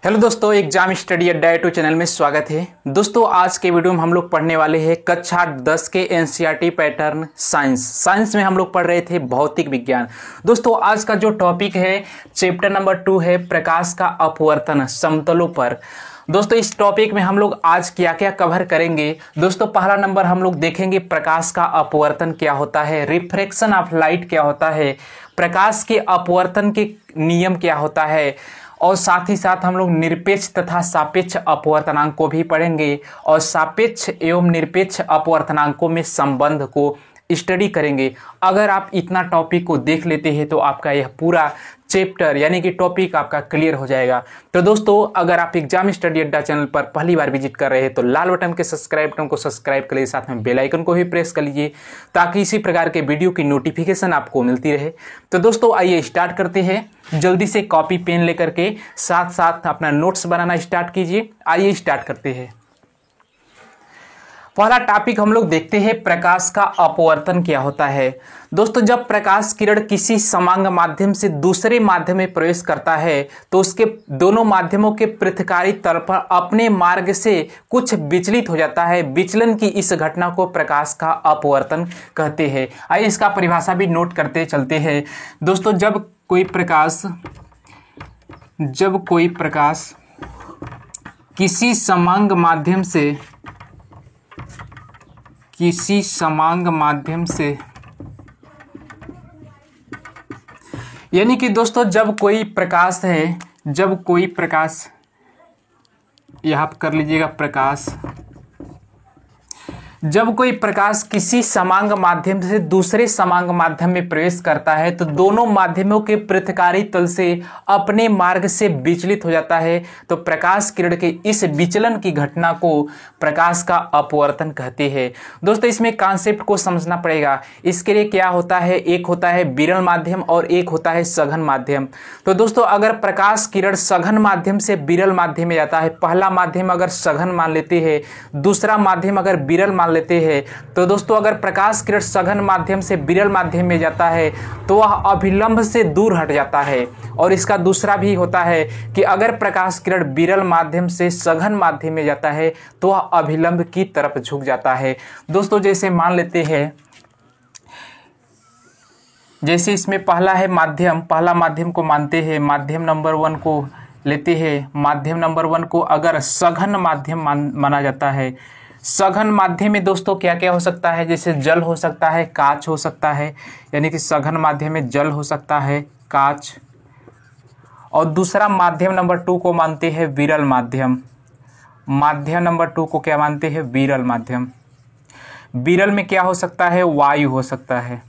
Hello दोस्तों, exam study अड्डा YouTube channel में स्वागत है। दोस्तों आज के वीडियो में हम लोग पढ़ने वाले हैं कक्षा 10 के एनसीईआरटी पैटर्न साइंस में हम लोग पढ़ रहे थे भौतिक विज्ञान। दोस्तों आज का जो टॉपिक है चैप्टर नंबर 2 है प्रकाश का अपवर्तन समतलों पर। दोस्तों इस टॉपिक में हम लोग आज क्या क्या कवर करेंगे। दोस्तों पहला नंबर हम लोग देखेंगे प्रकाश का अपवर्तन क्या होता है, रिफ्रैक्शन ऑफ लाइट क्या होता है, प्रकाश के अपवर्तन के नियम क्या होता है, और साथ ही साथ हम लोग निरपेक्ष तथा सापेक्ष अपवर्तनांक को भी पढ़ेंगे और सापेक्ष एवं निरपेक्ष अपवर्तनांकों में संबंध को स्टडी करेंगे। अगर आप इतना टॉपिक को देख लेते हैं तो आपका यह पूरा चैप्टर यानी कि टॉपिक आपका क्लियर हो जाएगा। तो दोस्तों अगर आप एग्जाम स्टडी अड्डा चैनल पर पहली बार विजिट कर रहे हैं तो लाल बटन के सब्सक्राइब बटन को सब्सक्राइब कर लीजिए, साथ में बेल आइकन को भी प्रेस कर लीजिए ताकि इसी प्रकार के वीडियो की नोटिफिकेशन आपको मिलती रहे। तो दोस्तों आइए स्टार्ट करते हैं। जल्दी से कॉपी पेन लेकर के साथ साथ अपना नोट्स बनाना स्टार्ट कीजिए। आइए स्टार्ट करते हैं। पहला टॉपिक हम लोग देखते हैं प्रकाश का अपवर्तन क्या होता है। दोस्तों जब प्रकाश किरण किसी समांग माध्यम से दूसरे माध्यम में प्रवेश करता है तो उसके दोनों माध्यमों के पृथकारी तल पर अपने मार्ग से कुछ विचलित हो जाता है। विचलन की इस घटना को प्रकाश का अपवर्तन कहते हैं। आइए इसका परिभाषा भी नोट करते चलते हैं। दोस्तों जब कोई प्रकाश किसी समांग माध्यम से यानी कि दोस्तों जब कोई प्रकाश यहां कर लीजिएगा जब कोई प्रकाश किसी समांग माध्यम से दूसरे समांग माध्यम में प्रवेश करता है तो दोनों माध्यमों के पृथकारी तल से अपने मार्ग से विचलित हो जाता है। तो प्रकाश किरण के इस विचलन की घटना को प्रकाश का अपवर्तन कहते हैं। दोस्तों इसमें कॉन्सेप्ट को समझना पड़ेगा। इसके लिए क्या होता है, एक होता है विरल माध्यम और एक होता है सघन माध्यम। तो दोस्तों अगर प्रकाश किरण सघन माध्यम से विरल माध्यम में जाता है, पहला माध्यम अगर सघन मान लेते हैं, दूसरा माध्यम अगर विरल मान लेते हैं, तो दोस्तों अगर प्रकाश किरण सघन माध्यम से विरल माध्यम में जाता है तो वह अभिलंब से दूर हट जाता है। और इसका दूसरा भी होता है कि अगर प्रकाश किरण विरल माध्यम से सघन माध्यम में जाता है तो वह अभिलंब की तरफ झुक जाता है। दोस्तों जैसे मान लेते हैं, जैसे इसमें पहला माध्यम को मानते हैं, माध्यम नंबर 1 को लेते हैं। माध्यम नंबर 1 को अगर सघन माध्यम माना जाता है, सघन माध्यम में दोस्तों क्या क्या हो सकता है, जैसे जल हो सकता है, कांच हो सकता है, यानी कि सघन माध्यम में जल हो सकता है, कांच। और दूसरा माध्यम नंबर 2 को मानते हैं विरल माध्यम। माध्यम नंबर 2 को क्या मानते हैं, विरल माध्यम। विरल में क्या हो सकता है, वायु हो सकता है।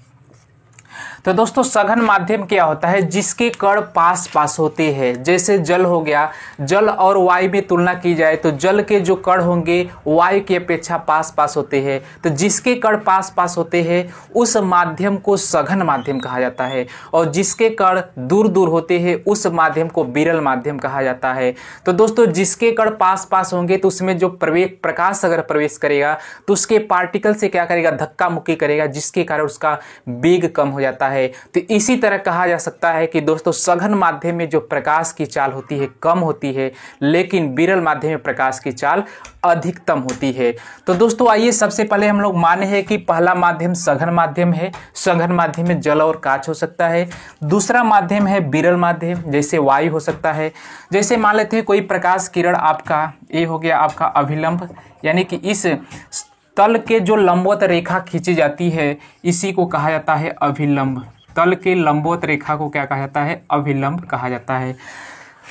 तो दोस्तों सघन माध्यम क्या होता है, जिसके कण पास होते हैं। जैसे जल हो गया, जल और वायु में तुलना की जाए तो जल के जो कण होंगे वायु की अपेक्षा पास होते हैं। तो जिसके कण पास होते हैं उस माध्यम को सघन माध्यम कहा जाता है, और जिसके कण दूर होते हैं उस माध्यम को विरल माध्यम कहा जाता है। तो दोस्तों जिसके कण पास होंगे तो उसमें जो प्रकाश अगर प्रवेश करेगा तो उसके पार्टिकल से क्या करेगा, धक्का मुक्की करेगा, जिसके कारण उसका वेग कम हो जाता है। तो इसी तरह कहा जा सकता है कि दोस्तों सघन माध्यम में जो प्रकाश की चाल होती है कम होती है, लेकिन विरल माध्यम में प्रकाश की चाल अधिकतम होती है। तो दोस्तों आइए सबसे पहले हम लोग माने हैं कि पहला माध्यम सघन माध्यम है। सघन माध्यम में जल और कांच हो सकता है। दूसरा माध्यम है विरल माध्यम, जैसे वायु हो सकता है। जैसे मान लेते हैं कोई प्रकाश किरण आपका ये हो गया आपका अभिलंब, यानी कि इस तल के जो लंबवत रेखा खींची जाती है इसी को कहा जाता है अभिलंब। तल के लंबवत रेखा को क्या कहा जाता है, अभिलंब कहा जाता है।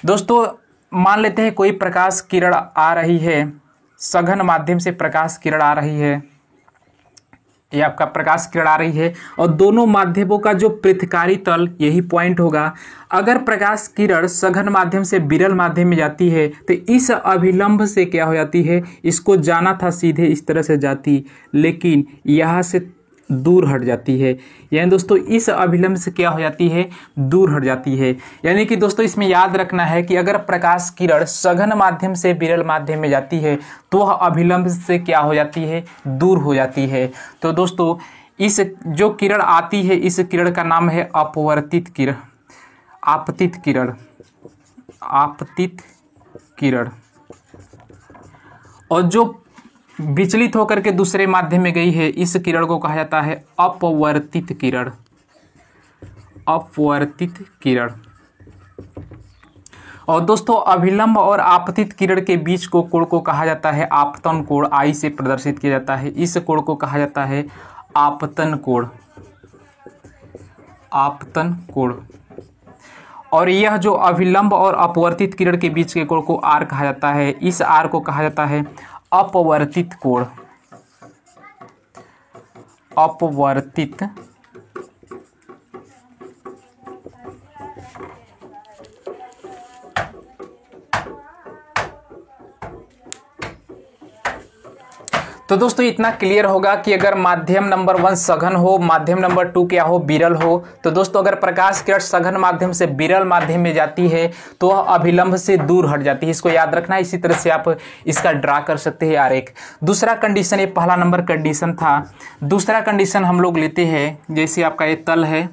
दोस्तों मान लेते हैं कोई प्रकाश किरण आ रही है, सघन माध्यम से प्रकाश किरण आ रही है, ये आपका प्रकाश किरण आ रही है और दोनों माध्यमों का जो पृथकारी तल यही पॉइंट होगा। अगर प्रकाश किरण सघन माध्यम से विरल माध्यम में जाती है तो इस अभिलंब से क्या हो जाती है, इसको जाना था सीधे इस तरह से जाती, लेकिन यहाँ से दूर हट जाती है। यानी दोस्तों इस अभिलंब से क्या हो जाती है, दूर हट जाती है। यानी कि दोस्तों इसमें याद रखना है कि अगर प्रकाश किरण सघन माध्यम से विरल माध्यम में जाती है तो वह अभिलंब से क्या हो जाती है, दूर हो जाती है। तो दोस्तों इस जो किरण आती है इस किरण का नाम है अपवर्तित किरण, आपतित किरण, आपतित किरण, और जो विचलित होकर के दूसरे माध्यम में गई है इस किरण को कहा जाता है अपवर्तित किरण। अपवर्तित किरण। और दोस्तों अभिलंब और आपतित किरण के बीच को कोण को कहा जाता है आपतन कोण। आई से प्रदर्शित किया जाता है। इस कोण को कहा जाता है आपतन कोण। आपतन कोण। और यह जो अभिलंब और अपवर्तित किरण के बीच के कोण को आर कहा जाता है, इस आर को कहा जाता है अपवर्तित कोण। अपवर्तित तो दोस्तों इतना क्लियर होगा कि अगर माध्यम नंबर 1 सघन हो, माध्यम नंबर 2 क्या हो, विरल हो, तो दोस्तों अगर प्रकाश किरण सघन माध्यम से विरल माध्यम में जाती है तो वह अभिलंब से दूर हट जाती है। इसको याद रखना है। इसी तरह से आप इसका ड्रा कर सकते हैं आरेख। दूसरा कंडीशन, ये पहला नंबर कंडीशन था। दूसरा कंडीशन हम लोग लेते हैं, जैसे आपका ये तल है।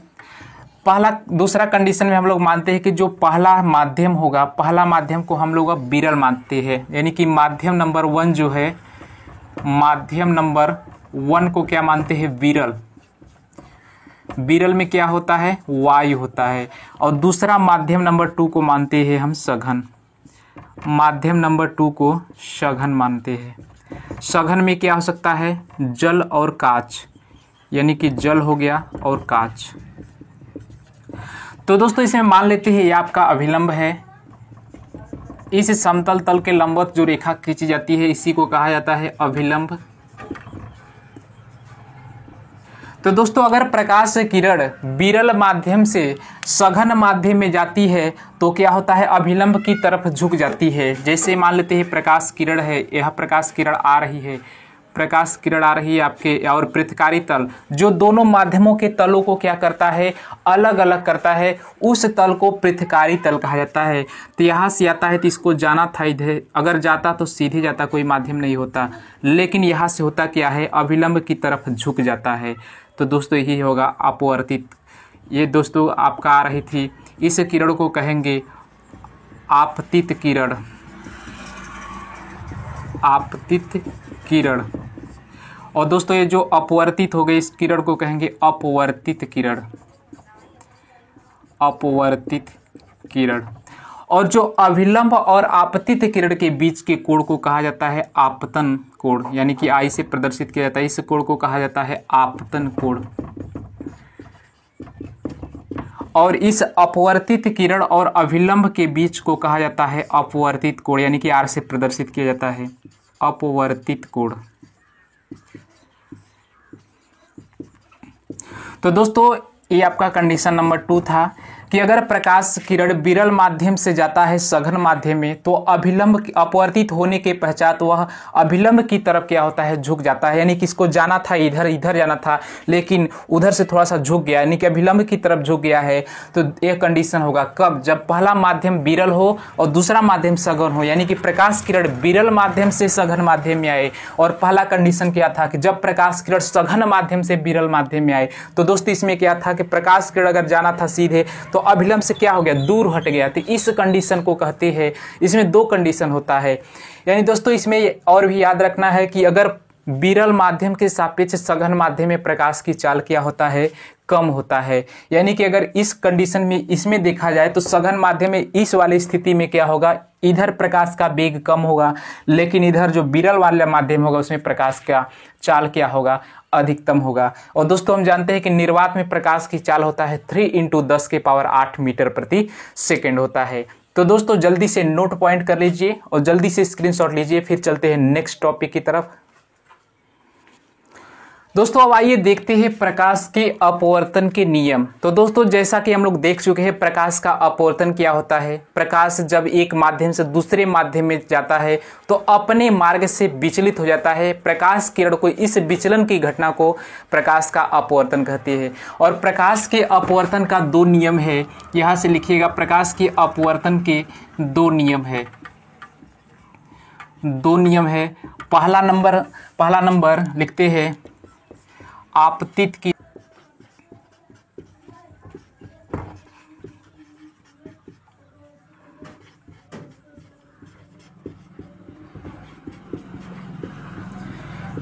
दूसरा कंडीशन में हम लोग मानते हैं कि जो पहला माध्यम होगा, पहला माध्यम को हम लोग अब विरल मानते हैं, यानी कि माध्यम नंबर 1 जो है, माध्यम नंबर 1 को क्या मानते हैं? विरल। विरल में क्या होता है? वायु होता है। और दूसरा माध्यम नंबर 2 को मानते हैं हम सघन। माध्यम नंबर 2 को सघन मानते हैं। सघन में क्या हो सकता है? जल और कांच, यानी कि जल हो गया और कांच। तो दोस्तों इसमें मान लेते हैं ये आपका अभिलंब है। इस समतल तल के लंबवत जो रेखा खींची जाती है इसी को कहा जाता है अभिलंब। तो दोस्तों अगर प्रकाश किरण विरल माध्यम से सघन माध्यम में जाती है तो क्या होता है? अभिलंब की तरफ झुक जाती है। जैसे मान लेते हैं प्रकाश किरण है, यह प्रकाश किरण आ रही है, प्रकाश किरण आ रही है आपके, और पृथ्वी तल जो दोनों माध्यमों के तलों को क्या करता है? अलग अलग करता है। उस तल को पृथ्वी तल कहा जाता है। तो यहाँ से आता है तो इसको जाना था इधर, अगर जाता तो सीधे जाता, कोई माध्यम नहीं होता, लेकिन यहाँ से होता क्या है? अभिलंब की तरफ झुक जाता है। तो दोस्तों यही होगा अपवर्तित। ये दोस्तों आपका आ रही थी, इस किरण को कहेंगे आपतित किरण। आपतित किरण। और दोस्तों ये जो अपवर्तित हो गई इस किरण को कहेंगे अपवर्तित किरण। अपवर्तित किरण। और जो अभिलंब और आपतित किरण के बीच के कोण को कहा जाता है आपतन कोण, यानी कि आई से प्रदर्शित किया जाता है। इस कोण को कहा जाता है आपतन कोण। और इस अपवर्तित किरण और अभिलंब के बीच को कहा जाता है अपवर्तित कोण, यानी कि आर से प्रदर्शित किया जाता है अपवर्तित कोण। तो दोस्तों ये आपका कंडीशन नंबर 2 था कि अगर प्रकाश किरण विरल माध्यम से जाता है सघन माध्यम में तो अभिलंब अपवर्तित होने के पश्चात वह अभिलंब की तरफ क्या होता है? झुक जाता है। यानी कि इसको जाना था इधर जाना था, लेकिन उधर से थोड़ा सा झुक गया, यानी कि अभिलंब की तरफ झुक गया है। तो यह कंडीशन होगा कब? जब पहला माध्यम विरल हो और दूसरा माध्यम सघन हो, यानी कि प्रकाश किरण विरल माध्यम से सघन माध्यम में आए। और पहला कंडीशन क्या था कि जब प्रकाश किरण सघन माध्यम से विरल माध्यम में आए। तो दोस्तों इसमें क्या था कि प्रकाश किरण अगर जाना था सीधे तो अभिलंब से क्या हो गया? दूर हट गया। तो इस कंडीशन को कहते हैं, इसमें 2 कंडीशन होता है। यानी दोस्तों इसमें और भी याद रखना है कि अगर विरल माध्यम के सापेक्ष सघन माध्यम में प्रकाश की चाल क्या होता है? कम होता है। यानी कि अगर इस कंडीशन में इसमें देखा जाए तो सघन माध्यम में इस वाली स्थिति में क्या होगा? इधर प्रकाश का वेग कम होगा, लेकिन इधर जो विरल वाला माध्यम होगा उसमें प्रकाश का चाल क्या होगा? अधिकतम होगा। और दोस्तों हम जानते हैं कि निर्वात में प्रकाश की चाल होता है 3 × 10⁸ मीटर प्रति सेकेंड होता है। तो दोस्तों जल्दी से नोट पॉइंट कर लीजिए और जल्दी से स्क्रीनशॉट लीजिए, फिर चलते हैं नेक्स्ट टॉपिक की तरफ। दोस्तों अब आइए देखते हैं प्रकाश के अपवर्तन के नियम। तो दोस्तों जैसा कि हम लोग देख चुके हैं प्रकाश का अपवर्तन क्या होता है। प्रकाश जब एक माध्यम से दूसरे माध्यम में जाता है तो अपने मार्ग से विचलित हो जाता है। प्रकाश किरण को इस विचलन की घटना को प्रकाश का अपवर्तन कहते हैं। और प्रकाश के अपवर्तन का 2 नियम है, यहाँ से लिखिएगा। प्रकाश के अपवर्तन के 2 नियम है। 2 नियम है। पहला नंबर लिखते हैं आपतित की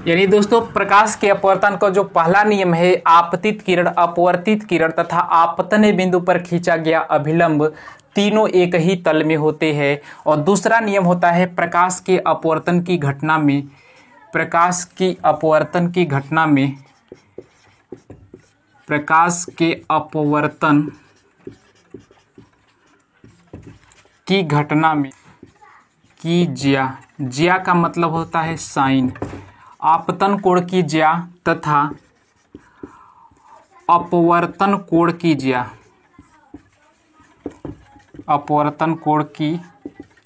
यानी दोस्तों प्रकाश के अपवर्तन का जो पहला नियम है, आपतित किरण, अपवर्तित किरण तथा आपतन बिंदु पर खींचा गया अभिलंब तीनों एक ही तल में होते हैं। और दूसरा नियम होता है प्रकाश के अपवर्तन की घटना में, प्रकाश के अपवर्तन की घटना में, प्रकाश के अपवर्तन की घटना में की ज्या, ज्या का मतलब होता है साइन, आपतन कोण की ज्या तथा अपवर्तन कोण की ज्या, अपवर्तन कोण की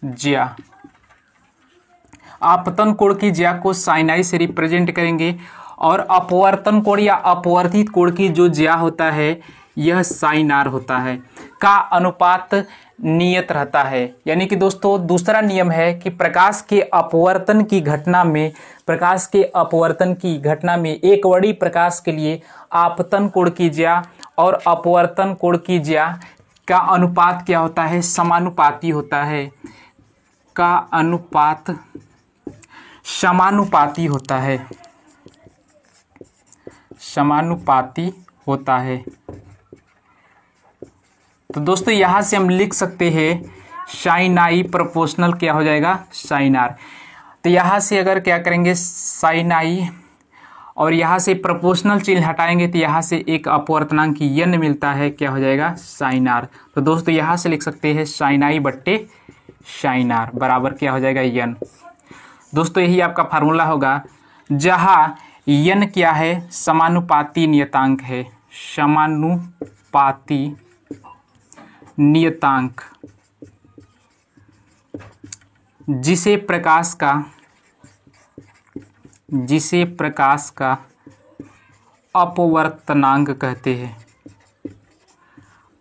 ज्या, आपतन कोण की ज्या को साइन आई से रिप्रेजेंट करेंगे और अपवर्तन कोण या अपवर्तित कोण की जो ज्या होता है यह साइन आर होता है, का अनुपात नियत रहता है। यानी कि दोस्तों दूसरा नियम है कि प्रकाश के अपवर्तन की घटना में, प्रकाश के अपवर्तन की घटना में एक वर्णी प्रकाश के लिए आपतन कोण की ज्या और अपवर्तन कोण की ज्या का अनुपात क्या होता है, समानुपाती होता है, का अनुपात समानुपाती होता है, समानुपाती होता है। तो दोस्तों यहां से हम लिख सकते हैं साइन आई प्रोपोर्शनल क्या हो जाएगा, साइन आर। तो यहां से अगर क्या करेंगे साइन आई और यहाँ से प्रोपोर्शनल चिन्ह हटाएंगे तो यहाँ से एक अपवर्तनांक यन मिलता है, क्या हो जाएगा साइन आर। तो दोस्तों यहाँ से लिख सकते हैं साइन आई बट्टे साइन आर बराबर क्या हो जाएगा यन। दोस्तों यही आपका फार्मूला होगा, जहाँ यन क्या है, समानुपाती नियतांक है, समानुपाती नियतांक, जिसे प्रकाश का अपवर्तनांक कहते हैं,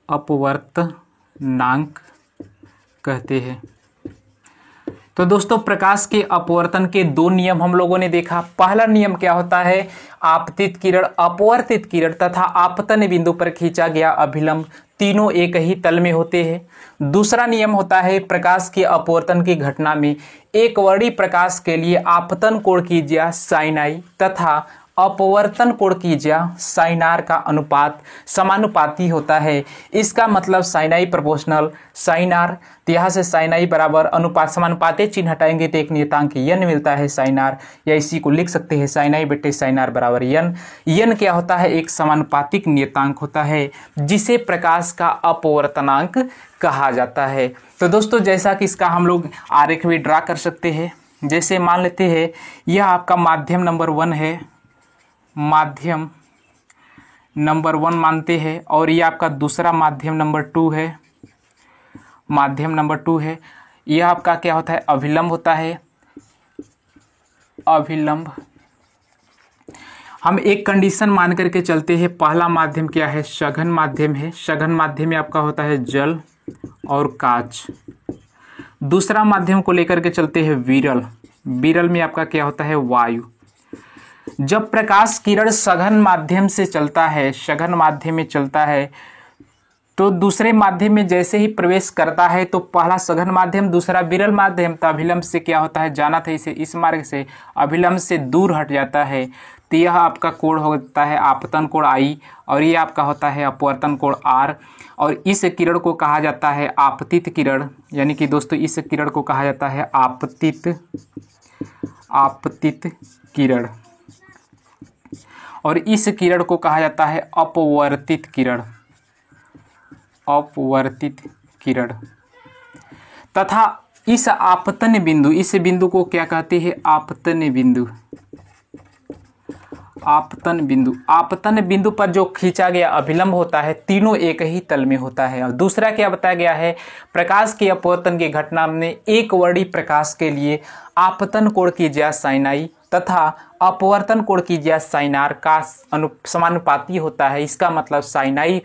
अपवर्तनांक कहते हैं। तो दोस्तों प्रकाश के अपवर्तन के दो नियम हम लोगों ने देखा। पहला नियम क्या होता है, आपतित किरण, अपवर्तित किरण तथा आपतन बिंदु पर खींचा गया अभिलंब तीनों एक ही तल में होते हैं। दूसरा नियम होता है प्रकाश के अपवर्तन की घटना में एक वर्णी प्रकाश के लिए आपतन कोण की ज्या साइन आई तथा अपवर्तन कोण की ज्या साइन आर का अनुपात समानुपाती होता है। इसका मतलब sine I proportional sine R. तो यहाँ से साइन आई बराबर अनुपात, समानुपाती चिन्ह हटाएंगे तो एक नियतांक यन मिलता है साइन आर, या इसी को लिख सकते हैं साइन आई बटे साइन आर बराबर यन। यन क्या होता है, एक समानुपातिक नियतांक होता है जिसे प्रकाश का अपवर्तनांक कहा जाता है। तो दोस्तों जैसा कि इसका हम लोग आरेख भी ड्रा कर सकते हैं। जैसे मान लेते हैं यह आपका माध्यम नंबर 1 है, माध्यम नंबर 1 मानते हैं, और ये आपका दूसरा माध्यम नंबर 2 है, माध्यम नंबर 2 है। यह आपका क्या होता है, अभिलंब होता है, अभिलंब। हम एक कंडीशन मान करके चलते हैं, पहला माध्यम क्या है, सघन माध्यम है, सघन माध्यम में आपका होता है जल और कांच। दूसरा माध्यम को लेकर के चलते हैं विरल, विरल में आपका क्या होता है, वायु। जब प्रकाश किरण सघन माध्यम से चलता है, सघन माध्यम में चलता है, तो दूसरे माध्यम में जैसे ही प्रवेश करता है तो पहला सघन माध्यम, दूसरा विरल माध्यम, तो अभिलंब से क्या होता है, जाना था इसे इस मार्ग से, अभिलंब से दूर हट जाता है। तो यह आपका कोण होता है आपतन कोण आई और ये आपका होता है अपवर्तन कोण आर। और इस किरण को कहा जाता है आपतित किरण, यानी कि दोस्तों इस किरण को कहा जाता है आपतित किरण, और इस किरण को कहा जाता है अपवर्तित किरण, अपवर्तित किरण। तथा इस आपतन बिंदु, इस बिंदु को क्या कहते हैं, आपतन बिंदु, आपतन बिंदु। आपतन बिंदु पर जो खींचा गया अभिलंब होता है तीनों एक ही तल में होता है। और दूसरा क्या बताया गया है, प्रकाश के अपवर्तन की घटना में एक वर्णी प्रकाश के लिए आपतन कोण की ज्या साइन आई तथा अपवर्तन कोण की ज्या साइन आर का समानुपाती होता है। इसका मतलब साइन आई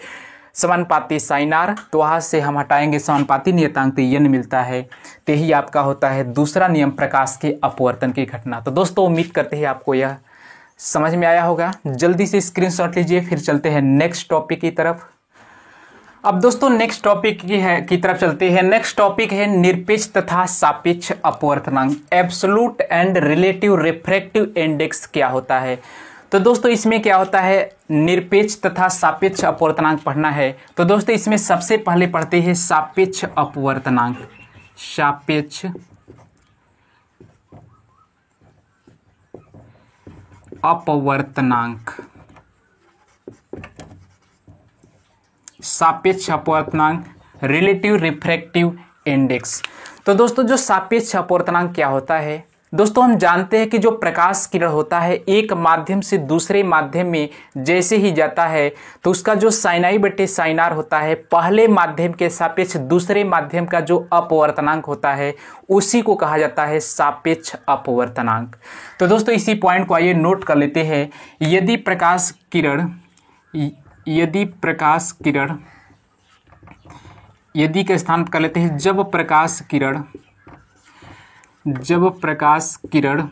समानुपाती साइन आर, तो वहाँ से हम हटाएंगे समानुपाती नियतांक तो यन मिलता है। तो यही आपका होता है दूसरा नियम प्रकाश के अपवर्तन की घटना। तो दोस्तों उम्मीद करते हैं आपको यह समझ में आया होगा। जल्दी से स्क्रीनशॉट लीजिए, फिर चलते हैं नेक्स्ट टॉपिक की तरफ। अब दोस्तों नेक्स्ट टॉपिक की तरफ चलते हैं। नेक्स्ट टॉपिक है निरपेक्ष तथा सापेक्ष अपवर्तनांक। Absolute and relative refractive index क्या होता है? तो दोस्तों इसमें क्या होता है, निरपेक्ष तथा सापेक्ष अपवर्तनांक पढ़ना है। तो दोस्तों इसमें सबसे पहले पढ़ते हैं सापेक्ष अपवर्तनांक। सापेक्ष अपवर्तनांक, सापेक्ष अपवर्तनांक, रिलेटिव रिफ्रैक्टिव इंडेक्स। तो दोस्तों जो सापेक्ष अपवर्तनांक क्या होता है, दोस्तों हम जानते हैं कि जो प्रकाश किरण होता है एक माध्यम से दूसरे माध्यम में जैसे ही जाता है तो उसका जो साइनाई बटे साइनार होता है पहले माध्यम के सापेक्ष दूसरे माध्यम का जो अपवर्तनांक होता है उसी को कहा जाता है सापेक्ष अपवर्तनांक। तो दोस्तों इसी पॉइंट को आइए नोट कर लेते हैं। यदि प्रकाश किरण यदि का स्थान कर लेते हैं जब प्रकाश किरण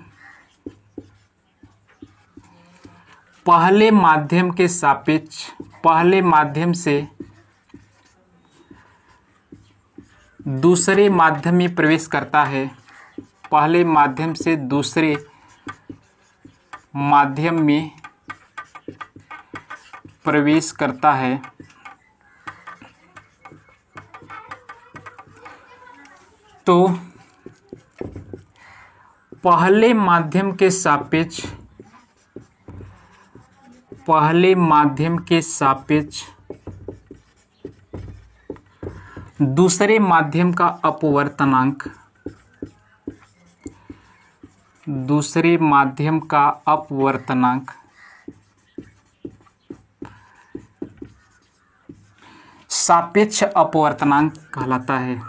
पहले माध्यम के सापेक्ष पहले माध्यम से दूसरे माध्यम में प्रवेश करता है, पहले माध्यम से दूसरे माध्यम में प्रवेश करता है तो पहले माध्यम के सापेक्ष दूसरे माध्यम का अपवर्तनांक सापेक्ष अपवर्तनांक कहलाता है।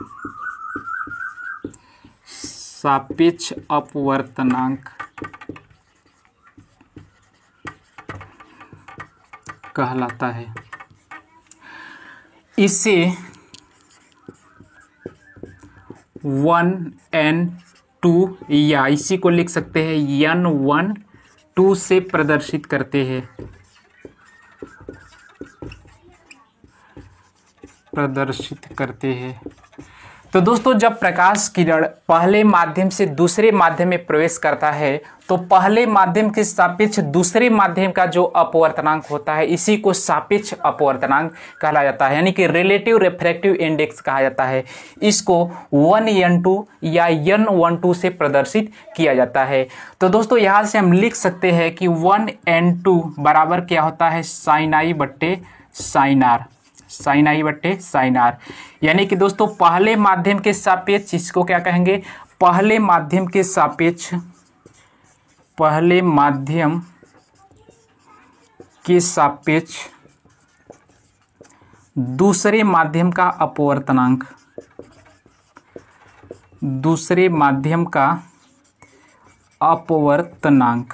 सापेक्ष अपवर्तनांक कहलाता है। इसे 1n2 या इसी को लिख सकते हैं n1 2 से प्रदर्शित करते हैं। तो दोस्तों जब प्रकाश किरण पहले माध्यम से दूसरे माध्यम में प्रवेश करता है तो पहले माध्यम के सापेक्ष दूसरे माध्यम का जो अपवर्तनांक होता है इसी को सापेक्ष अपवर्तनांक कहा जाता है, यानी कि रिलेटिव रिफ्रैक्टिव इंडेक्स कहा जाता है। इसको 1n2 या n12 से प्रदर्शित किया जाता है। तो दोस्तों यहाँ से हम लिख सकते हैं कि 1n2 बराबर क्या होता है, साइनाई बट्टे साइनार। यानी कि दोस्तों पहले माध्यम के सापेक्ष इसको क्या कहेंगे, पहले माध्यम के सापेक्ष दूसरे माध्यम का अपवर्तनांक।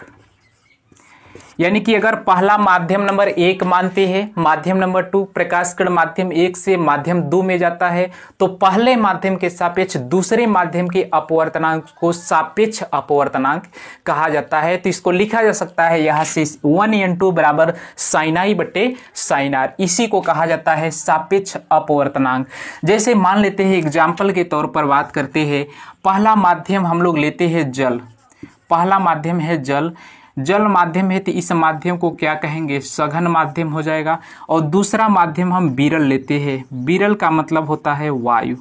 यानी कि अगर पहला माध्यम नंबर 1 मानते हैं, माध्यम नंबर 2 प्रकाश किरण माध्यम 1 से माध्यम 2 में जाता है तो पहले माध्यम के सापेक्ष दूसरे माध्यम के अपवर्तनांक को सापेक्ष अपवर्तनांक कहा जाता है। तो इसको लिखा जा सकता है यहाँ से 1n2 बराबर साइनाई बटे साइनार, इसी को कहा जाता है सापेक्ष अपवर्तनांक। जैसे मान लेते हैं एग्जाम्पल के तौर पर बात करते हैं, पहला माध्यम हम लोग लेते हैं जल, पहला माध्यम है जल माध्यम है तो इस माध्यम को क्या कहेंगे, सघन माध्यम हो जाएगा। और दूसरा माध्यम हम विरल लेते हैं, विरल का मतलब होता है वायु,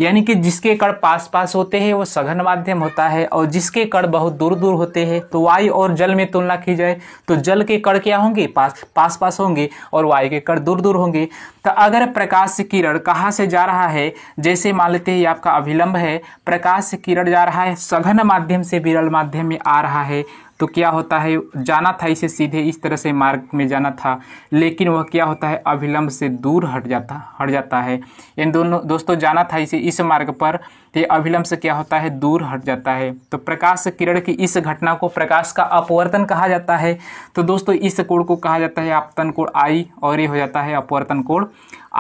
यानी कि जिसके कण पास पास होते हैं वो सघन माध्यम होता है और जिसके कण बहुत दूर दूर होते हैं। तो वायु और जल में तुलना की जाए तो जल के कण क्या होंगे, पास पास होंगे और वायु के कण दूर दूर होंगे। तो अगर प्रकाश किरण कहाँ से जा रहा है, जैसे मान लेते हैं आपका अभिलंब है, प्रकाश किरण जा रहा है सघन माध्यम से विरल माध्यम में आ रहा है तो क्या होता है, जाना था इसे सीधे इस तरह से मार्ग में जाना था, लेकिन वह क्या होता है अभिलंब से दूर हट जाता है। इन दोनों दोस्तों जाना था इसे इस मार्ग पर तो अभिलंब से क्या होता है, दूर हट जाता है। तो प्रकाश किरण की इस घटना को प्रकाश का अपवर्तन कहा जाता है। तो दोस्तों इस कोण को कहा जाता है आपतन कोण I और ये हो जाता है अपवर्तन कोण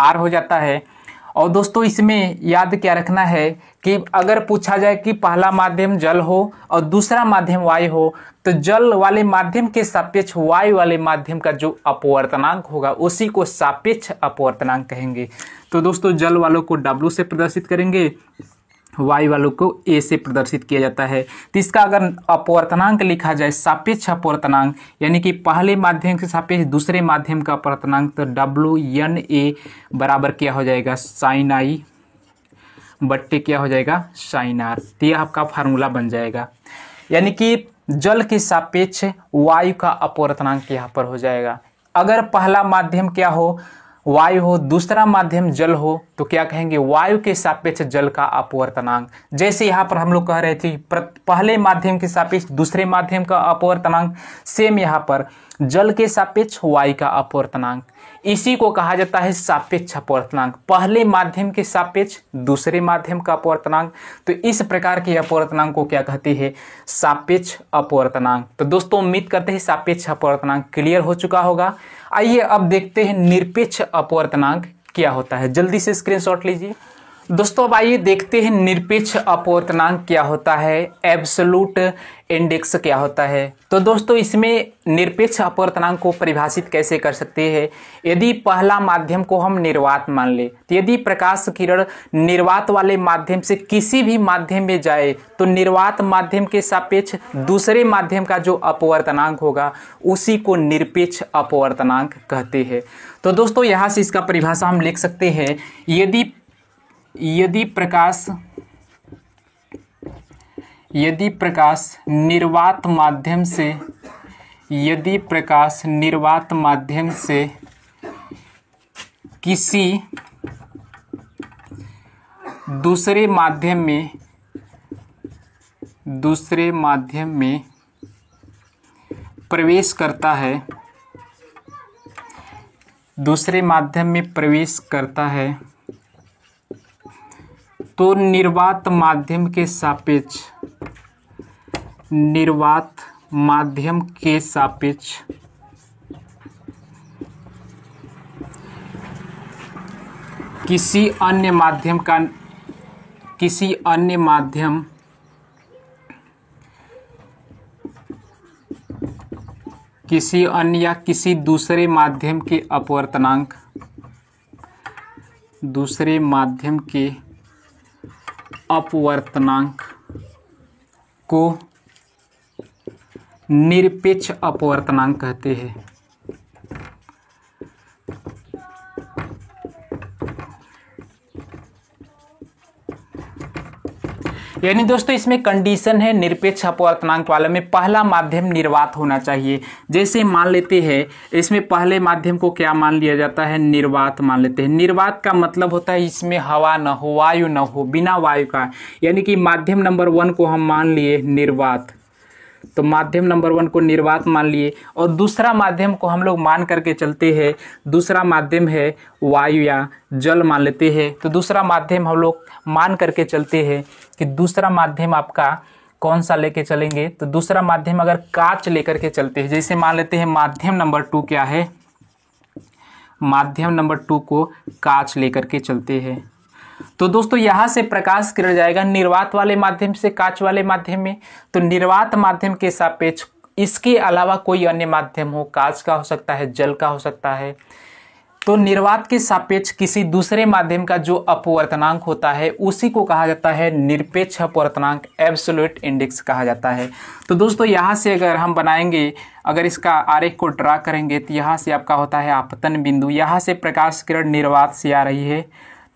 R हो जाता है। और दोस्तों इसमें याद क्या रखना है कि अगर पूछा जाए कि पहला माध्यम जल हो और दूसरा माध्यम वायु हो, तो जल वाले माध्यम के सापेक्ष वायु वाले माध्यम का जो अपवर्तनांक होगा उसी को सापेक्ष अपवर्तनांक कहेंगे। तो दोस्तों जल वालों को W से प्रदर्शित करेंगे, वायु वालों को A से प्रदर्शित किया जाता है। तो इसका अगर अपवर्तनांक लिखा जाए सापेक्ष अपवर्तनांक, यानी कि पहले माध्यम के सापेक्ष दूसरे माध्यम का अपवर्तनांक, तो WNA बराबर क्या हो जाएगा, साइन आई बट्टे क्या हो जाएगा, साइन आर। तो यह आपका फार्मूला बन जाएगा, यानी कि जल के सापेक्ष वायु का अपवर्तनांक यहाँ पर हो जाएगा। अगर पहला माध्यम क्या हो, वायु हो, दूसरा माध्यम जल हो, तो क्या कहेंगे, वायु के सापेक्ष जल का अपवर्तनांक। जैसे यहाँ पर हम लोग कह रहे थे पहले माध्यम के सापेक्ष दूसरे माध्यम का अपवर्तनांक, सेम यहाँ पर जल के सापेक्ष वायु का अपवर्तनांक, इसी को कहा जाता है सापेक्ष अपवर्तनांक। पहले माध्यम के सापेक्ष दूसरे माध्यम का अपवर्तनांक, तो इस प्रकार के अपवर्तनांक को क्या कहते हैं, सापेक्ष अपवर्तनांक। तो दोस्तों उम्मीद करते हैं सापेक्ष अपवर्तनांक क्लियर हो चुका होगा। आइए अब देखते हैं निरपेक्ष अपवर्तनांक क्या होता है, जल्दी से स्क्रीनशॉट लीजिए। दोस्तों अब आइए देखते हैं निरपेक्ष अपवर्तनांक क्या होता है, एब्सोल्यूट इंडेक्स क्या होता है। तो दोस्तों इसमें निरपेक्ष अपवर्तनांक को परिभाषित कैसे कर सकते हैं, यदि पहला माध्यम को हम निर्वात मान ले, तो यदि प्रकाश किरण निर्वात वाले माध्यम से किसी भी माध्यम में जाए, तो निर्वात माध्यम के सापेक्ष दूसरे माध्यम का जो अपवर्तनांक होगा उसी को निरपेक्ष अपवर्तनांक कहते हैं। तो दोस्तों यहाँ से इसका परिभाषा हम लिख सकते हैं, यदि प्रकाश निर्वात माध्यम से किसी दूसरे माध्यम में प्रवेश करता है, तो निर्वात माध्यम के सापेक्ष किसी अन्य या किसी दूसरे माध्यम के अपवर्तनांक को निरपेक्ष अपवर्तनांक कहते हैं। यानी दोस्तों इसमें कंडीशन है निरपेक्ष अपवर्तनांक वाले में पहला माध्यम निर्वात होना चाहिए। जैसे मान लेते हैं इसमें पहले माध्यम को क्या मान लिया जाता है, निर्वात मान लेते हैं। निर्वात का मतलब होता है इसमें हवा न हो, वायु न हो, बिना वायु का, यानी कि माध्यम नंबर 1 को हम मान लिए निर्वात, तो माध्यम नंबर 1 को निर्वात मान लिए, और दूसरा माध्यम को हम लोग मान करके चलते हैं, दूसरा माध्यम है वायु या जल मान लेते हैं। तो दूसरा माध्यम हम लोग मान करके चलते हैं कि दूसरा माध्यम आपका कौन सा लेके चलेंगे, तो दूसरा माध्यम अगर कांच लेकर के चलते हैं, जैसे मान लेते हैं माध्यम नंबर 2 क्या है, माध्यम नंबर 2 को कांच लेकर के चलते हैं, तो दोस्तों यहां से प्रकाश किरण जाएगा निर्वात वाले माध्यम से कांच वाले माध्यम में। तो निर्वात माध्यम के सापेक्ष इसके अलावा कोई अन्य माध्यम हो, कांच का हो सकता है, जल का हो सकता है, तो निर्वात के सापेक्ष किसी दूसरे माध्यम का जो अपवर्तनांक होता है उसी को कहा जाता है निरपेक्ष अपवर्तनांक, एब्सोल्यूट इंडेक्स कहा जाता है। तो दोस्तों यहाँ से अगर हम बनाएंगे, अगर इसका आरेख को ड्रा करेंगे, तो यहाँ से आपका होता है आपतन बिंदु, यहाँ से प्रकाश किरण निर्वात से आ रही है,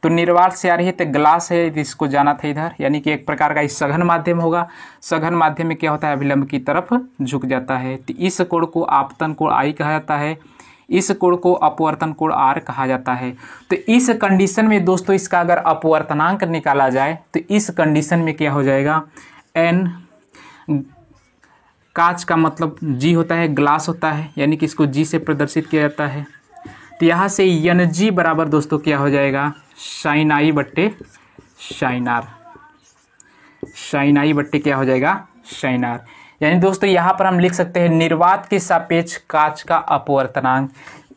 तो निर्वात से आ रही है तो ग्लास है, इसको जाना था इधर, यानी कि एक प्रकार का इस सघन माध्यम होगा। सघन माध्यम में क्या होता है, अभिलंब की तरफ झुक जाता है, तो इस कोण को आपतन कोण I कहा जाता है, इस कोण को अपवर्तन कोण R कहा जाता है। तो इस कंडीशन में दोस्तों इसका अगर अपवर्तनांक निकाला जाए, तो इस कंडीशन में क्या हो जाएगा, N, कांच का मतलब G होता है, ग्लास होता है, यानी कि इसको G से प्रदर्शित किया जाता है। तो यहाँ से Ng बराबर दोस्तों क्या हो जाएगा, साइन I बट्टे साइन R, साइन I बट्टे क्या हो जाएगा, साइन R। यानी दोस्तों यहाँ पर हम लिख सकते हैं निर्वात के सापेक्ष कांच का अपवर्तनांक,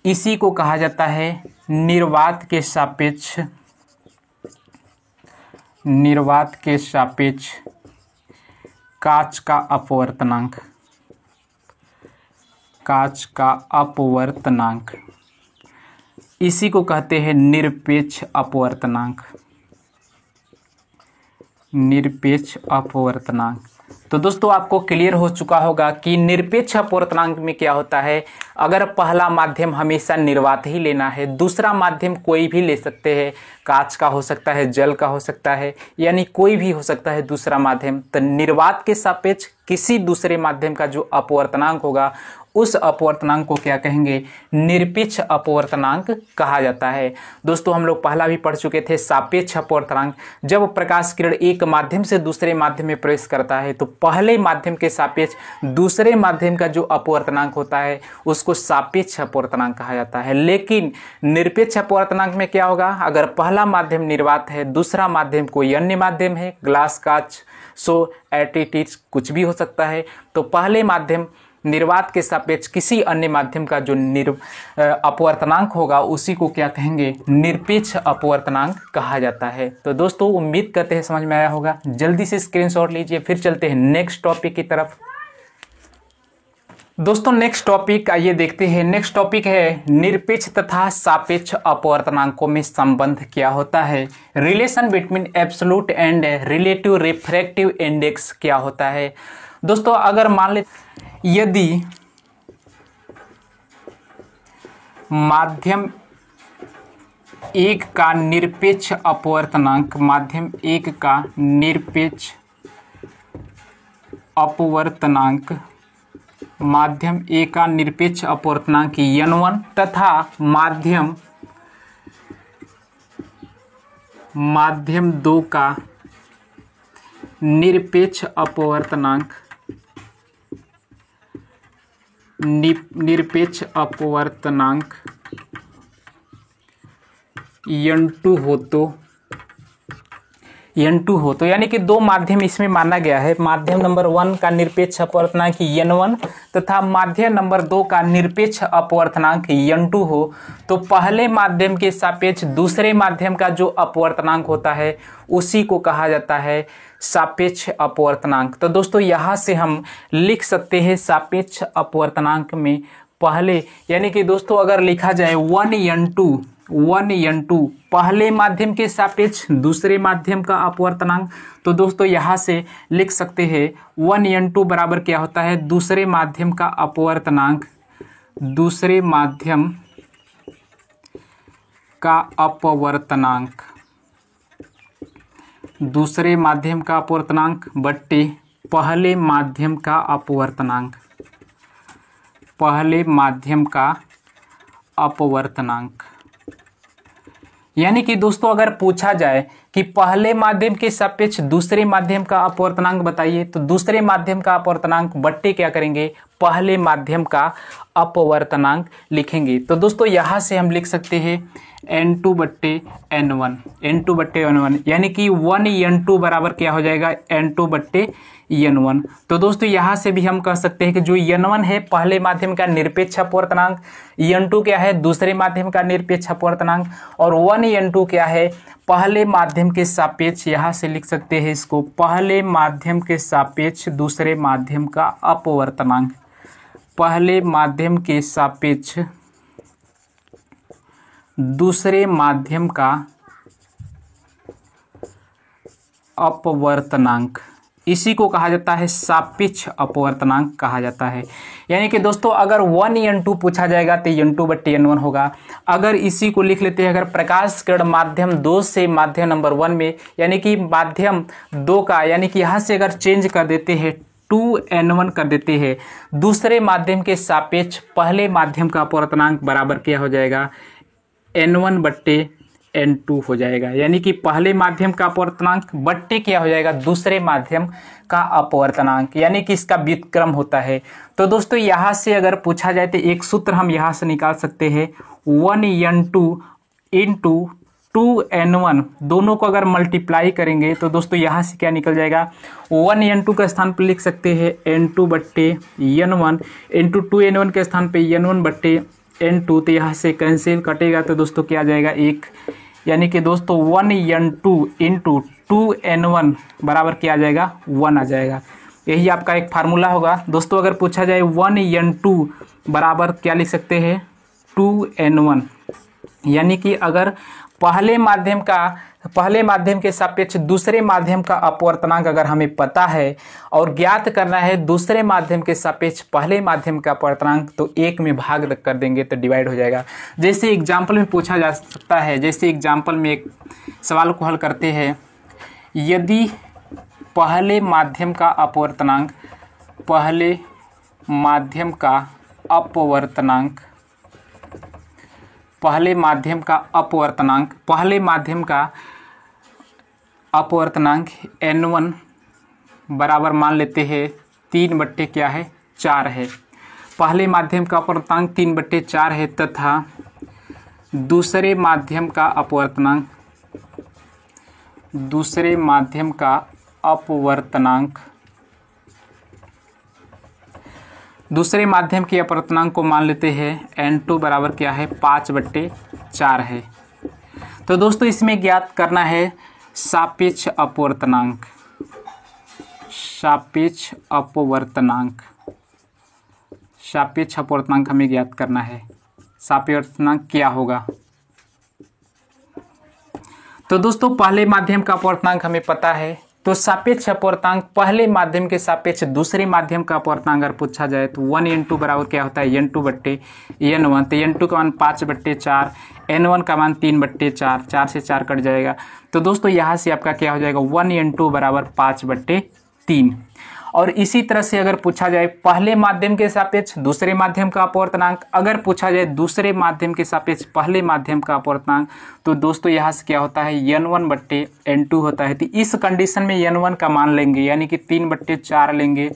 इसी को कहा जाता है निर्वात के सापेक्ष निर्वात के सापेक्ष काच का अपवर्तनांक, काच का अपवर्तनांक, इसी को कहते हैं निरपेक्ष अपवर्तनांक, निरपेक्ष अपवर्तनांक। तो दोस्तों आपको क्लियर हो चुका होगा कि निरपेक्ष अपवर्तनांक में क्या होता है। अगर पहला माध्यम हमेशा निर्वात ही लेना है, दूसरा माध्यम कोई भी ले सकते हैं, कांच का हो सकता है, जल का हो सकता है, यानी कोई भी हो सकता है दूसरा माध्यम, तो निर्वात के सापेक्ष किसी दूसरे माध्यम का जो अपवर्तनांक होगा उस अपवर्तनांक को क्या कहेंगे, निरपेक्ष अपवर्तनांक कहा जाता है। दोस्तों हम लोग पहला भी पढ़ चुके थे सापेक्ष अपवर्तनांक। जब प्रकाश किरण एक माध्यम से दूसरे माध्यम में प्रवेश करता है तो पहले माध्यम के सापेक्ष दूसरे माध्यम का जो अपवर्तनांक होता है उसको सापेक्ष अपवर्तनांक कहा जाता है। लेकिन निरपेक्ष अपवर्तनांक में क्या होगा, अगर पहला माध्यम निर्वात है, दूसरा माध्यम कोई अन्य माध्यम है, ग्लास, कांच, सो एटीटीज कुछ भी हो सकता है, तो पहले माध्यम निर्वात के सापेक्ष किसी अन्य माध्यम का जो अपवर्तनांक होगा उसी को क्या कहेंगे, निरपेक्ष अपवर्तनांक कहा जाता है। तो दोस्तों उम्मीद करते हैं समझ में आया होगा। जल्दी से स्क्रीनशॉट लीजिए, फिर चलते हैं नेक्स्ट टॉपिक की तरफ। दोस्तों नेक्स्ट टॉपिक आइए देखते हैं। नेक्स्ट टॉपिक है निरपेक्ष तथा सापेक्ष अपवर्तनांकों में संबंध क्या होता है। Relation between absolute and relative refractive index क्या होता है। दोस्तों अगर मान ले यदि माध्यम एक का निरपेक्ष अपवर्तनांक, माध्यम एक का निरपेक्ष अपवर्तनांक, माध्यम एक का निरपेक्ष अपवर्तनांक n1 तथा माध्यम दो का निरपेक्ष अपवर्तनांक n2 हो तो यानी कि दो माध्यम इसमें माना गया है। माध्यम नंबर 1 का निरपेक्ष अपवर्तनांक n1 तथा माध्यम नंबर 2 का निरपेक्ष अपवर्तनांक n2 हो तो पहले माध्यम के सापेक्ष दूसरे माध्यम का जो अपवर्तनांक होता है उसी को कहा जाता है सापेक्ष अपवर्तनांक। तो दोस्तों यहाँ से हम लिख सकते हैं सापेक्ष अपवर्तनांक में पहले, यानी कि दोस्तों अगर लिखा जाए 1n2 पहले माध्यम के सापेक्ष दूसरे माध्यम का अपवर्तनांक, तो दोस्तों यहाँ से लिख सकते हैं 1n2 बराबर क्या होता है, दूसरे माध्यम का अपवर्तनांक, दूसरे माध्यम का अपवर्तनांक, दूसरे माध्यम का अपवर्तनांक बट्टे पहले माध्यम का अपवर्तनांक, पहले माध्यम का अपवर्तनांक। यानी कि दोस्तों अगर पूछा जाए कि पहले माध्यम के सापेक्ष दूसरे माध्यम का अपवर्तनांक बताइए, तो दूसरे माध्यम का अपवर्तनांक बट्टे क्या करेंगे, पहले माध्यम का अपवर्तनांक लिखेंगे। तो दोस्तों यहाँ से हम लिख सकते हैं n2 बट्टे n1, n2 बट्टे n1, यानी कि 1n2 बराबर क्या हो जाएगा, n2 बट्टे n1। तो दोस्तों यहाँ से भी हम कह सकते हैं कि जो n1 है पहले माध्यम का निरपेक्ष अपवर्तनांक, n2 क्या है दूसरे माध्यम का निरपेक्ष अपवर्तनांक, और 1n2 क्या है पहले माध्यम के सापेक्ष, यहाँ से लिख सकते हैं इसको पहले माध्यम के सापेक्ष दूसरे माध्यम का अपवर्तनांक, पहले माध्यम के सापेक्ष दूसरे माध्यम का अपवर्तनांक, इसी को कहा जाता है सापेक्ष अपवर्तनांक कहा जाता है। यानी कि दोस्तों अगर 1n2 पूछा जाएगा तो n2 बट्टे n1 होगा। अगर इसी को लिख लेते हैं, अगर प्रकाश किरण माध्यम 2 से माध्यम नंबर 1 में, यानी कि माध्यम 2 का, यानी कि यहाँ से अगर चेंज कर देते हैं 2n1 कर देते हैं, दूसरे माध्यम के सापेक्ष पहले माध्यम का अपवर्तनांक बराबर क्या हो जाएगा, n1 बट्टे n2 हो जाएगा। यानी कि पहले माध्यम का अपवर्तनांक बट्टे क्या हो जाएगा, दूसरे माध्यम का अपवर्तनांक, यानी कि इसका व्युत्क्रम होता है। तो दोस्तों यहाँ से अगर पूछा जाए तो एक सूत्र हम यहाँ से निकाल सकते हैं 1n2 इंटू 2n1, दोनों को अगर मल्टीप्लाई करेंगे तो दोस्तों यहाँ से क्या निकल जाएगा, 1n2 के स्थान पर लिख सकते हैं n2 बट्टे n1 इंटू 2n1 के स्थान पे n1 बट्टे n2, तो यहाँ से कैंसिल कटेगा तो दोस्तों क्या आ जाएगा 1, यानी कि दोस्तों 1n2 इंटू 2n1 बराबर क्या आ जाएगा, 1 आ जाएगा। यही आपका एक फार्मूला होगा दोस्तों। अगर पूछा जाए 1n2 बराबर क्या लिख सकते हैं, 2n1, यानी कि अगर पहले माध्यम के सापेक्ष दूसरे माध्यम का अपवर्तनांक अगर हमें पता है और ज्ञात करना है दूसरे माध्यम के सापेक्ष पहले माध्यम का अपवर्तनांक, तो 1 में भाग कर देंगे तो डिवाइड हो जाएगा। जैसे एग्जाम्पल में पूछा जा सकता है, जैसे एग्जाम्पल में एक सवाल को हल करते हैं, यदि पहले माध्यम का अपवर्तनांक पहले माध्यम का अपवर्तनांक n1 बराबर मान लेते हैं 3 क्या है, 4 है। पहले माध्यम का अपवर्तनांक 3/4 है तथा दूसरे माध्यम का के अपवर्तनांक को मान लेते हैं n2 बराबर क्या है, 5/4 है। तो दोस्तों इसमें ज्ञात करना है सापेक्ष अपवर्तनांक हमें ज्ञात करना है। सापेक्ष अपवर्तनांक क्या होगा? तो दोस्तों पहले माध्यम का अपवर्तनांक हमें पता है, तो सापेक्ष अपवर्तनांक पहले माध्यम के सापेक्ष दूसरे माध्यम का अपवर्तनांक अगर पूछा जाए तो 1n2 बराबर क्या होता है, n2/n1। तो n2 का मान 5/4, n1 का मान 3/4, 4 से 4 कट जाएगा। तो दोस्तों यहाँ से आपका क्या हो जाएगा, 1n2 बराबर 5/3। और इसी तरह से अगर पूछा जाए पहले माध्यम के सापेक्ष दूसरे माध्यम का अपवर्तनांक, अगर पूछा जाए दूसरे माध्यम के सापेक्ष पहले माध्यम का अपवर्तनांक, तो दोस्तों यहाँ से क्या होता है, n1/n2 होता है। तो इस कंडीशन में n1 का मान लेंगे, यानी कि 3/4 लेंगे,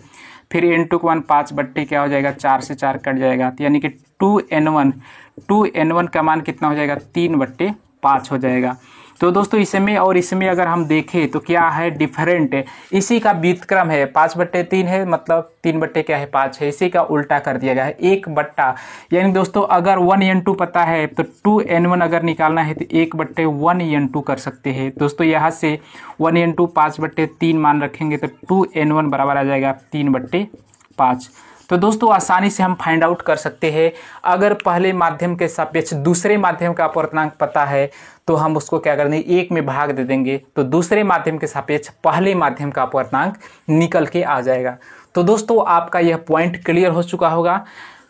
फिर n2 का मान 5 क्या हो जाएगा, 4 से 4 कट जाएगा, तो यानी कि 2n1 का मान कितना हो जाएगा, 3/5 हो जाएगा। तो दोस्तों इसमें और इसमें अगर हम देखें तो क्या है, डिफरेंट है, इसी का व्युत्क्रम है, 5/3 है, मतलब 3/5 है, इसी का उल्टा कर दिया गया है 1/, यानी दोस्तों अगर 1n2 पता है तो 2n1 अगर निकालना है तो 1/1n2 कर सकते हैं। दोस्तों यहाँ से 1n2 5/3 मान रखेंगे तो 2n1 बराबर आ जाएगा 3/5। तो दोस्तों आसानी से हम फाइंड आउट कर सकते हैं, अगर पहले माध्यम के सापेक्ष दूसरे माध्यम का अपवर्तनांक पता है तो हम उसको क्या कर देंगे, 1 में भाग दे देंगे, तो दूसरे माध्यम के सापेक्ष पहले माध्यम का अपवर्तनांक निकल के आ जाएगा। तो दोस्तों आपका यह पॉइंट क्लियर हो चुका होगा।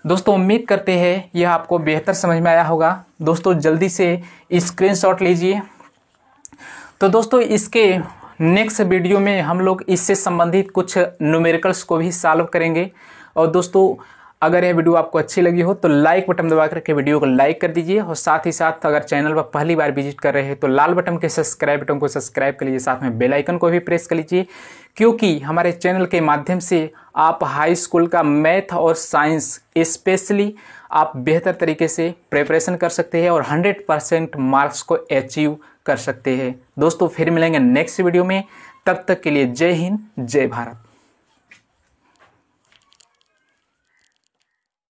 दोस्तों उम्मीद करते हैं यह आपको बेहतर समझ में आया होगा। दोस्तों जल्दी से स्क्रीनशॉट लीजिए। तो दोस्तों इसके नेक्स्ट वीडियो में हम लोग इससे संबंधित कुछ न्यूमेरिकल्स को भी सॉल्व करेंगे। और दोस्तों अगर यह वीडियो आपको अच्छी लगी हो तो लाइक बटन दबा करके वीडियो को लाइक कर दीजिए, और साथ ही साथ अगर चैनल पर पहली बार विजिट कर रहे हैं तो लाल बटन के सब्सक्राइब बटन को सब्सक्राइब कर लीजिए, साथ में बेल आइकन को भी प्रेस कर लीजिए, क्योंकि हमारे चैनल के माध्यम से आप हाई स्कूल का मैथ और साइंस स्पेशली आप बेहतर तरीके से प्रिपरेशन कर सकते हैं और 100% मार्क्स को अचीव कर सकते हैं। दोस्तों फिर मिलेंगे नेक्स्ट वीडियो में, तब तक के लिए जय हिंद जय भारत।